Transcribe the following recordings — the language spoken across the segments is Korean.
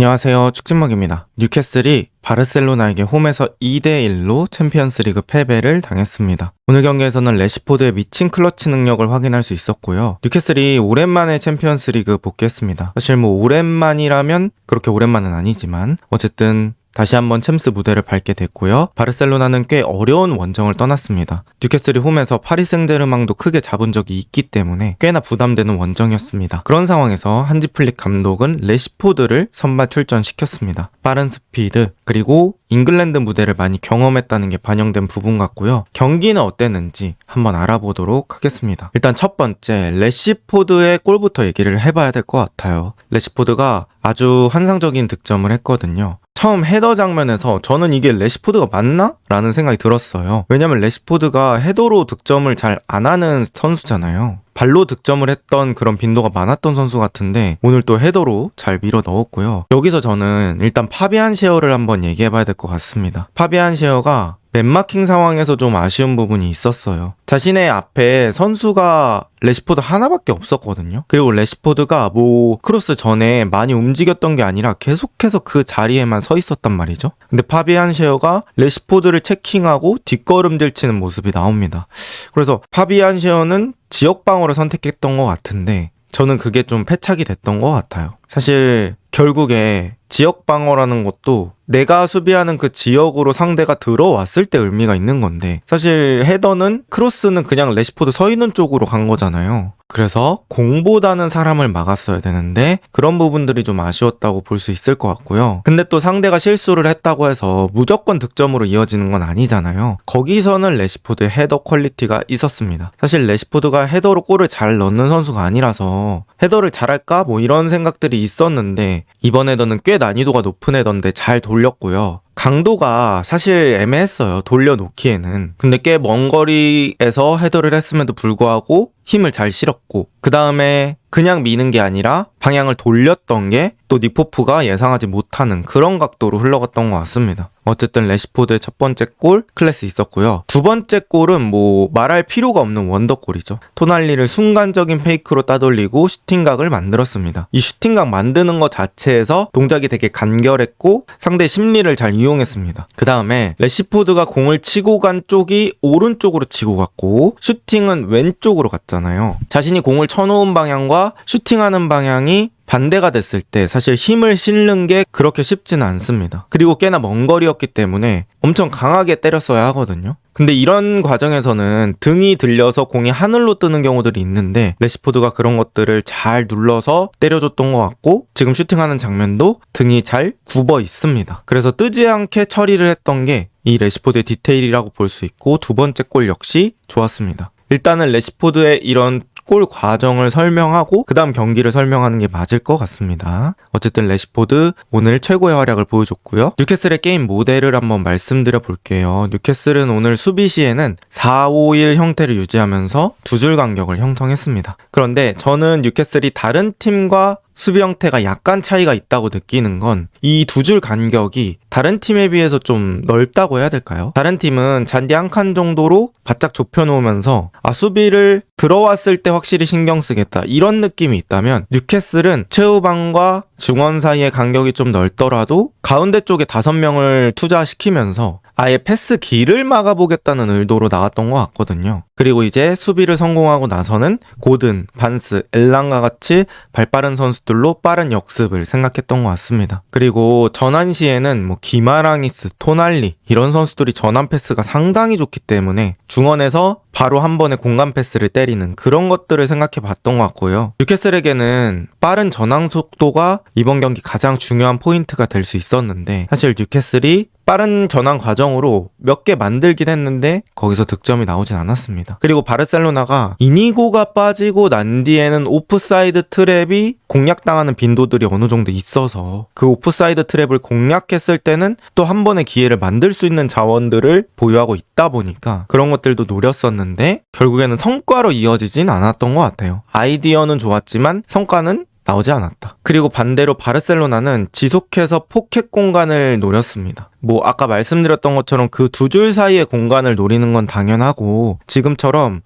안녕하세요. 축진먹입니다. 뉴캐슬이 바르셀로나에게 홈에서 2대1로 챔피언스리그 패배를 당했습니다. 오늘 경기에서는 레시포드의 미친 클러치 능력을 확인할 수 있었고요. 뉴캐슬이 오랜만에 챔피언스리그 복귀했습니다. 사실 오랜만이라면 그렇게 오랜만은 아니지만 어쨌든 다시 한번 챔스 무대를 밟게 됐고요. 바르셀로나는 꽤 어려운 원정을 떠났습니다. 뉴캐슬이 홈에서 파리 생제르맹도 크게 잡은 적이 있기 때문에 꽤나 부담되는 원정이었습니다. 그런 상황에서 한지 플릭 감독은 레시포드를 선발 출전시켰습니다. 빠른 스피드 그리고 잉글랜드 무대를 많이 경험했다는 게 반영된 부분 같고요. 경기는 어땠는지 한번 알아보도록 하겠습니다. 일단 첫 번째, 레시포드의 골부터 얘기를 해봐야 될 것 같아요. 레시포드가 아주 환상적인 득점을 했거든요. 처음 헤더 장면에서 저는 이게 레시포드가 맞나? 라는 생각이 들었어요. 왜냐면 레시포드가 헤더로 득점을 잘 안 하는 선수잖아요. 발로 득점을 했던 그런 빈도가 많았던 선수 같은데 오늘 또 헤더로 잘 밀어 넣었고요. 여기서 저는 일단 파비안 셰어를 한번 얘기해봐야 될 것 같습니다. 파비안 셰어가 맨마킹 상황에서 좀 아쉬운 부분이 있었어요. 자신의 앞에 선수가 레시포드 하나밖에 없었거든요. 그리고 레시포드가 크로스 전에 많이 움직였던 게 아니라 계속해서 그 자리에만 서 있었단 말이죠. 근데 파비안 셰어가 레시포드를 체킹하고 뒷걸음질 치는 모습이 나옵니다. 그래서 파비안 셰어는 지역 방어를 선택했던 것 같은데 저는 그게 좀 패착이 됐던 것 같아요. 사실 결국에 지역 방어라는 것도 내가 수비하는 그 지역으로 상대가 들어왔을 때 의미가 있는 건데 사실 헤더는 크로스는 그냥 레시포드 서 있는 쪽으로 간 거잖아요. 그래서 공보다는 사람을 막았어야 되는데 그런 부분들이 좀 아쉬웠다고 볼 수 있을 것 같고요. 근데 또 상대가 실수를 했다고 해서 무조건 득점으로 이어지는 건 아니잖아요. 거기서는 레시포드의 헤더 퀄리티가 있었습니다. 사실 레시포드가 헤더로 골을 잘 넣는 선수가 아니라서 헤더를 잘할까? 이런 생각들이 있었는데 이번 헤더는 꽤 난이도가 높은 헤더인데 잘 돌렸고요. 강도가 사실 애매했어요. 돌려놓기에는. 근데 꽤 먼 거리에서 헤더를 했음에도 불구하고 힘을 잘 실었고 그 다음에 그냥 미는 게 아니라 방향을 돌렸던 게 또 니포프가 예상하지 못하는 그런 각도로 흘러갔던 것 같습니다. 어쨌든 레시포드의 첫 번째 골 클래스 있었고요. 두 번째 골은 말할 필요가 없는 원더골이죠. 토날리를 순간적인 페이크로 따돌리고 슈팅각을 만들었습니다. 이 슈팅각 만드는 것 자체에서 동작이 되게 간결했고 상대 심리를 잘 이용했습니다. 그 다음에 레시포드가 공을 치고 간 쪽이 오른쪽으로 치고 갔고 슈팅은 왼쪽으로 갔잖아요. 자신이 공을 쳐놓은 방향과 슈팅하는 방향이 반대가 됐을 때 사실 힘을 실는 게 그렇게 쉽지는 않습니다. 그리고 꽤나 먼 거리였기 때문에 엄청 강하게 때렸어야 하거든요. 근데 이런 과정에서는 등이 들려서 공이 하늘로 뜨는 경우들이 있는데 레시포드가 그런 것들을 잘 눌러서 때려줬던 것 같고 지금 슈팅하는 장면도 등이 잘 굽어 있습니다. 그래서 뜨지 않게 처리를 했던 게 이 레시포드의 디테일이라고 볼 수 있고 두 번째 골 역시 좋았습니다. 일단은 레시포드의 이런 골 과정을 설명하고 그 다음 경기를 설명하는 게 맞을 것 같습니다. 어쨌든 레시포드 오늘 최고의 활약을 보여줬고요. 뉴캐슬의 게임 모델을 한번 말씀드려 볼게요. 뉴캐슬은 오늘 수비 시에는 4-5-1 형태를 유지하면서 두 줄 간격을 형성했습니다. 그런데 저는 뉴캐슬이 다른 팀과 수비 형태가 약간 차이가 있다고 느끼는 건 이 두 줄 간격이 다른 팀에 비해서 좀 넓다고 해야 될까요? 다른 팀은 잔디 한 칸 정도로 바짝 좁혀놓으면서 수비를 들어왔을 때 확실히 신경 쓰겠다 이런 느낌이 있다면 뉴캐슬은 최후방과 중원 사이의 간격이 좀 넓더라도 가운데 쪽에 5명을 투자시키면서 아예 패스 길을 막아보겠다는 의도로 나왔던 것 같거든요. 그리고 이제 수비를 성공하고 나서는 고든, 반스, 엘랑과 같이 발빠른 선수들로 빠른 역습을 생각했던 것 같습니다. 그리고 전환 시에는 기마랑이스, 토날리 이런 선수들이 전환 패스가 상당히 좋기 때문에 중원에서 바로 한 번에 공간 패스를 때리는 그런 것들을 생각해 봤던 것 같고요. 뉴캐슬에게는 빠른 전환 속도가 이번 경기 가장 중요한 포인트가 될 수 있었는데 사실 뉴캐슬이 빠른 전환 과정으로 몇 개 만들긴 했는데 거기서 득점이 나오진 않았습니다. 그리고 바르셀로나가 이니고가 빠지고 난 뒤에는 오프사이드 트랩이 공략당하는 빈도들이 어느 정도 있어서 그 오프사이드 트랩을 공략했을 때는 또 한 번의 기회를 만들 수 있는 자원들을 보유하고 있다 보니까 그런 것들도 노렸었는데 결국에는 성과로 이어지진 않았던 것 같아요. 아이디어는 좋았지만 성과는 나오지 않았다. 그리고 반대로 바르셀로나는 지속해서 포켓 공간을 노렸습니다. 아까 말씀드렸던 것처럼 그 두 줄 사이의 공간을 노리는 건 당연하고 지금처럼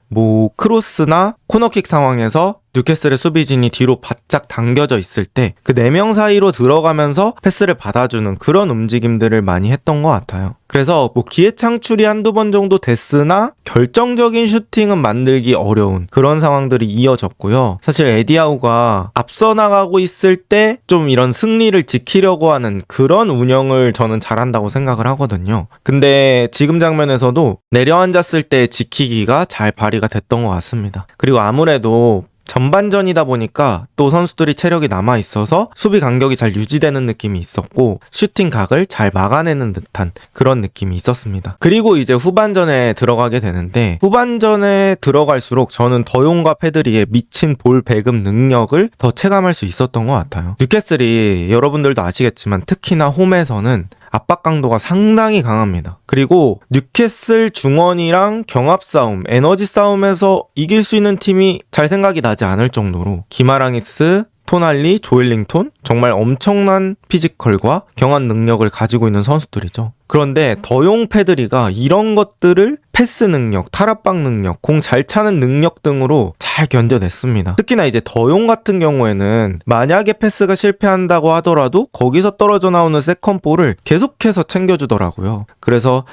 크로스나 코너킥 상황에서 뉴캐슬의 수비진이 뒤로 바짝 당겨져 있을 때 그 4명 사이로 들어가면서 패스를 받아주는 그런 움직임들을 많이 했던 것 같아요. 그래서 뭐 기회 창출이 한두 번 정도 됐으나 결정적인 슈팅은 만들기 어려운 그런 상황들이 이어졌고요. 사실 에디아우가 앞서 나가고 있을 때 좀 이런 승리를 지키려고 하는 그런 운영을 저는 잘한다고 생각을 하거든요. 근데 지금 장면에서도 내려앉았을 때 지키기가 잘 발휘가 됐던 것 같습니다. 그리고 아무래도 전반전이다 보니까 또 선수들이 체력이 남아있어서 수비 간격이 잘 유지되는 느낌이 있었고 슈팅 각을 잘 막아내는 듯한 그런 느낌이 있었습니다. 그리고 이제 후반전에 들어가게 되는데 후반전에 들어갈수록 저는 더용과 페드리의 미친 볼 배급 능력을 더 체감할 수 있었던 것 같아요. 뉴캐슬이 여러분들도 아시겠지만 특히나 홈에서는 압박 강도가 상당히 강합니다. 그리고 뉴캐슬 중원이랑 경합 싸움, 에너지 싸움에서 이길 수 있는 팀이 잘 생각이 나지 않을 정도로 기마랑이스, 토날리, 조엘링톤 정말 엄청난 피지컬과 경합 능력을 가지고 있는 선수들이죠. 그런데 더용 페드리가 이런 것들을 패스 능력, 탈압박 능력, 공 잘 차는 능력 등으로 잘 견뎌냈습니다. 특히나 이제 더용 같은 경우에는 만약에 패스가 실패한다고 하더라도 거기서 떨어져 나오는 세컨볼을 계속해서 챙겨주더라고요. 그래서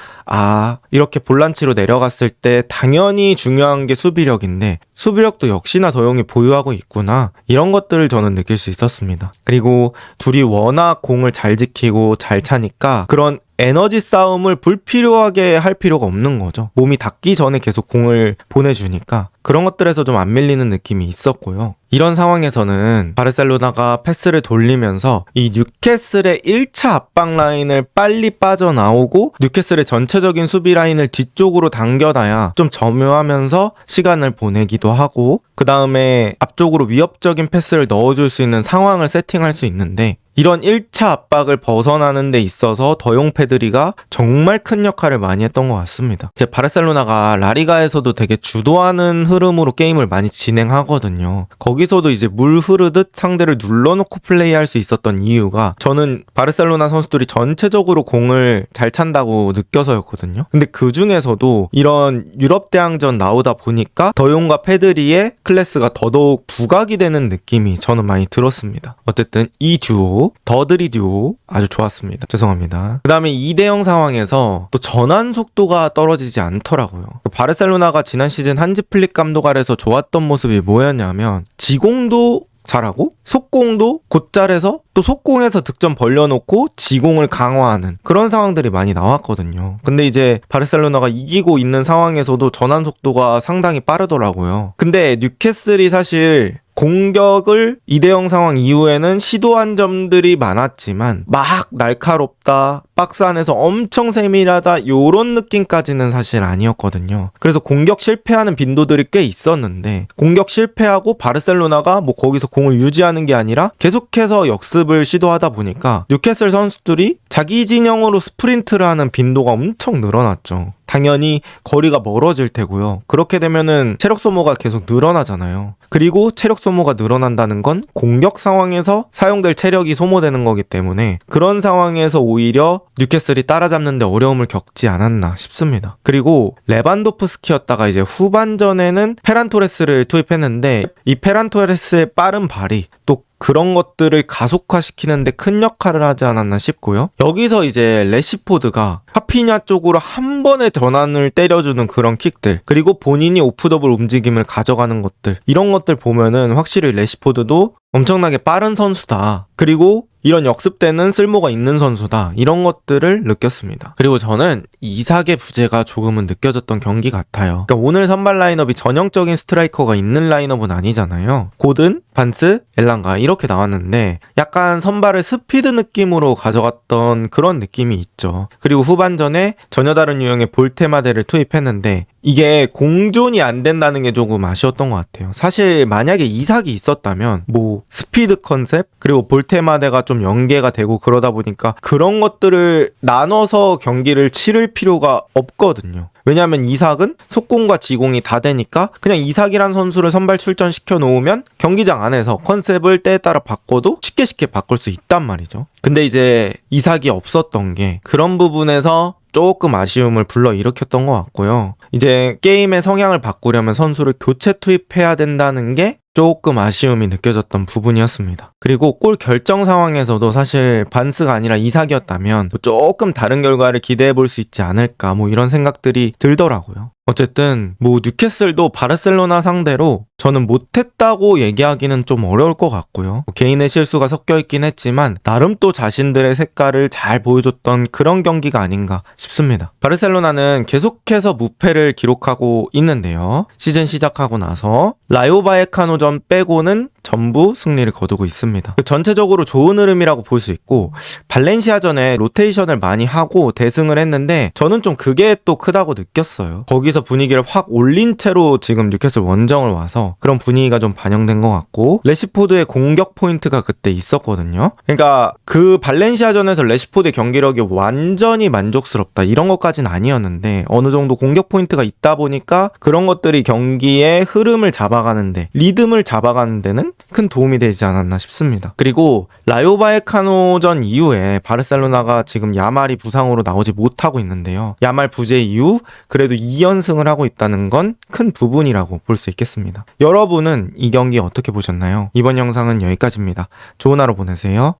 이렇게 볼란치로 내려갔을 때 당연히 중요한 게 수비력인데 수비력도 역시나 더용이 보유하고 있구나, 이런 것들을 저는 느낄 수 있었습니다. 그리고 둘이 워낙 공을 잘 지키고 잘 차니까 그런 에너지 싸움을 불필요하게 할 필요가 없는 거죠. 몸이 닿기 전에 계속 공을 보내주니까 그런 것들에서 좀 안 밀리는 느낌이 있었고요. 이런 상황에서는 바르셀로나가 패스를 돌리면서 이 뉴캐슬의 1차 압박 라인을 빨리 빠져나오고 뉴캐슬의 전체적인 수비 라인을 뒤쪽으로 당겨놔야 좀 점유하면서 시간을 보내기도 하고 그 다음에 앞쪽으로 위협적인 패스를 넣어줄 수 있는 상황을 세팅할 수 있는데 이런 1차 압박을 벗어나는 데 있어서 더용 페드리가 정말 큰 역할을 많이 했던 것 같습니다. 이제 바르셀로나가 라리가에서도 되게 주도하는 흐름으로 게임을 많이 진행하거든요. 거기서도 이제 물 흐르듯 상대를 눌러놓고 플레이할 수 있었던 이유가 저는 바르셀로나 선수들이 전체적으로 공을 잘 찬다고 느껴서였거든요. 근데 그 중에서도 이런 유럽 대항전 나오다 보니까 더용과 페드리의 클래스가 더더욱 부각이 되는 느낌이 저는 많이 들었습니다. 어쨌든 이 듀오, 더드리 듀오 아주 좋았습니다. 죄송합니다. 그 다음에 2대0 상황에서 또 전환 속도가 떨어지지 않더라고요. 바르셀로나가 지난 시즌 한지 플릭 감독 아래서 좋았던 모습이 뭐였냐면 지공도 잘하고 속공도 곧잘해서 또 속공에서 득점 벌려놓고 지공을 강화하는 그런 상황들이 많이 나왔거든요. 근데 이제 바르셀로나가 이기고 있는 상황에서도 전환 속도가 상당히 빠르더라고요. 근데 뉴캐슬이 사실 공격을 2대0 상황 이후에는 시도한 점들이 많았지만 막 날카롭다, 박스 안에서 엄청 세밀하다 요런 느낌까지는 사실 아니었거든요. 그래서 공격 실패하는 빈도들이 꽤 있었는데 공격 실패하고 바르셀로나가 뭐 거기서 공을 유지하는 게 아니라 계속해서 역습을 시도하다 보니까 뉴캐슬 선수들이 자기 진영으로 스프린트를 하는 빈도가 엄청 늘어났죠. 당연히 거리가 멀어질 테고요. 그렇게 되면은 체력 소모가 계속 늘어나잖아요. 그리고 체력 소모가 늘어난다는 건 공격 상황에서 사용될 체력이 소모되는 거기 때문에 그런 상황에서 오히려 뉴캐슬이 따라잡는데 어려움을 겪지 않았나 싶습니다. 그리고 레반도프스키였다가 이제 후반전에는 페란 토레스를 투입했는데 이 페란 토레스의 빠른 발이 또 그런 것들을 가속화시키는데 큰 역할을 하지 않았나 싶고요. 여기서 이제 레시포드가 하피냐 쪽으로 한 번에 전환을 때려주는 그런 킥들, 그리고 본인이 오프더블 움직임을 가져가는 것들, 이런 것들 보면은 확실히 레시포드도 엄청나게 빠른 선수다. 그리고 이런 역습 때는 쓸모가 있는 선수다. 이런 것들을 느꼈습니다. 그리고 저는 이삭의 부재가 조금은 느껴졌던 경기 같아요. 그러니까 오늘 선발 라인업이 전형적인 스트라이커가 있는 라인업은 아니잖아요. 고든, 반스, 엘랑가 이렇게 나왔는데 약간 선발을 스피드 느낌으로 가져갔던 그런 느낌이 있죠. 그리고 후반전에 전혀 다른 유형의 볼테마데를 투입했는데 이게 공존이 안 된다는 게 조금 아쉬웠던 것 같아요. 사실 만약에 이삭이 있었다면 뭐 스피드 컨셉 그리고 볼테마데가 좀 연계가 되고 그러다 보니까 그런 것들을 나눠서 경기를 치를 필요가 없거든요. 왜냐하면 이삭은 속공과 지공이 다 되니까 그냥 이삭이란 선수를 선발 출전시켜 놓으면 경기장 안에서 컨셉을 때에 따라 바꿔도 쉽게 바꿀 수 있단 말이죠. 근데 이제 이삭이 없었던 게 그런 부분에서 조금 아쉬움을 불러일으켰던 것 같고요. 이제 게임의 성향을 바꾸려면 선수를 교체 투입해야 된다는 게 조금 아쉬움이 느껴졌던 부분이었습니다. 그리고 골 결정 상황에서도 사실 반스가 아니라 이삭이었다면 조금 다른 결과를 기대해 볼 수 있지 않을까 이런 생각들이 들더라고요. 어쨌든 뉴캐슬도 바르셀로나 상대로 저는 못했다고 얘기하기는 좀 어려울 것 같고요. 개인의 실수가 섞여 있긴 했지만 나름 또 자신들의 색깔을 잘 보여줬던 그런 경기가 아닌가 싶습니다. 바르셀로나는 계속해서 무패를 기록하고 있는데요. 시즌 시작하고 나서 라요 바예카노전 빼고는 전부 승리를 거두고 있습니다. 전체적으로 좋은 흐름이라고 볼 수 있고 발렌시아전에 로테이션을 많이 하고 대승을 했는데 저는 좀 그게 또 크다고 느꼈어요. 거기서 분위기를 확 올린 채로 지금 뉴캐슬 원정을 와서 그런 분위기가 좀 반영된 것 같고 레시포드의 공격 포인트가 그때 있었거든요. 그러니까 그 발렌시아전에서 레시포드의 경기력이 완전히 만족스럽다 이런 것까지는 아니었는데 어느 정도 공격 포인트가 있다 보니까 그런 것들이 경기의 흐름을 잡아가는데 리듬을 잡아가는 데는 큰 도움이 되지 않았나 싶습니다. 그리고 라요 바예카노전 이후에 바르셀로나가 지금 야말이 부상으로 나오지 못하고 있는데요. 야말 부재 이후 그래도 2연승을 하고 있다는 건 큰 부분이라고 볼 수 있겠습니다. 여러분은 이 경기 어떻게 보셨나요? 이번 영상은 여기까지입니다. 좋은 하루 보내세요.